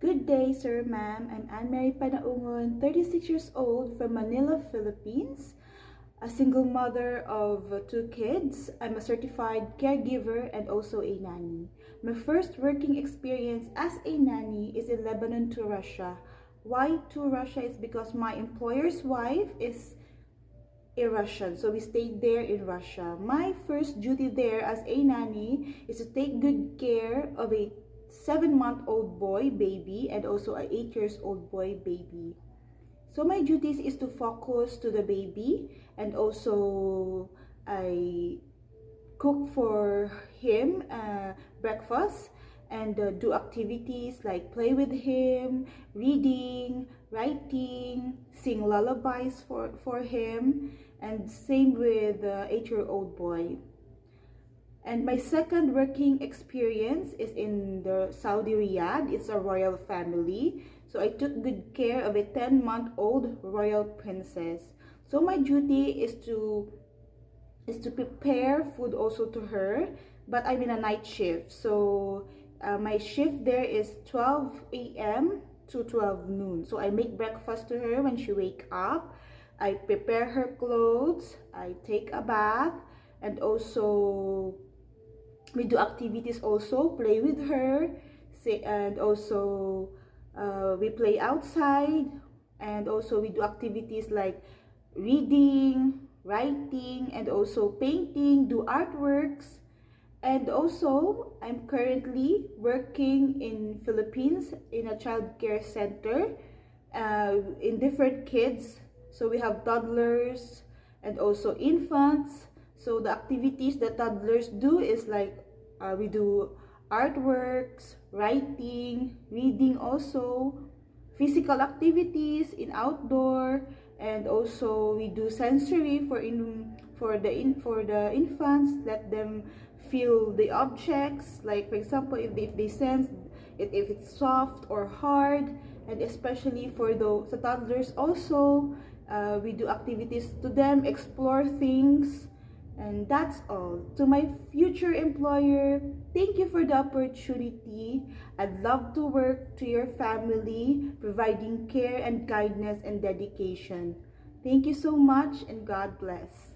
Good day, sir, ma'am. I'm Anne-Marie Panaungon, 36 years old from Manila, Philippines. A single mother of two kids. I'm a certified caregiver and also a nanny. My first working experience as a nanny is in Lebanon to Russia. Why to Russia is because my employer's wife is a Russian, so we stayed there in Russia. My first duty there as a nanny is to take good care of a 7-month-old boy baby and also a 8-year-old boy baby. So my duties is to focus to the baby, and also I cook for him breakfast, and do activities like play with him, reading, writing, sing lullabies for him, and same with the 8-year-old boy. And my second working experience is in the Saudi Riyadh. It's a royal family. So I took good care of a 10-month-old royal princess. So my duty is to prepare food also to her, but I'm in a night shift. So my shift there is 12 a.m. to 12 noon. So I make breakfast to her when she wake up. I prepare her clothes. I take a bath, and also we do activities also, play with her, and also we play outside, and also we do activities like reading, writing, and also painting, do artworks. And also I'm currently working in Philippines in a child care center in different kids. So we have toddlers and also infants. So the activities that toddlers do is like we do artworks, writing, reading, also physical activities in outdoor, and also we do sensory for the infants. Let them feel the objects, like for example if they sense it, if it's soft or hard. And especially for the toddlers also, we do activities to them, explore things. And that's all. To my future employer, thank you for the opportunity. I'd love to work to your family, providing care and kindness and dedication. Thank you so much, and God bless.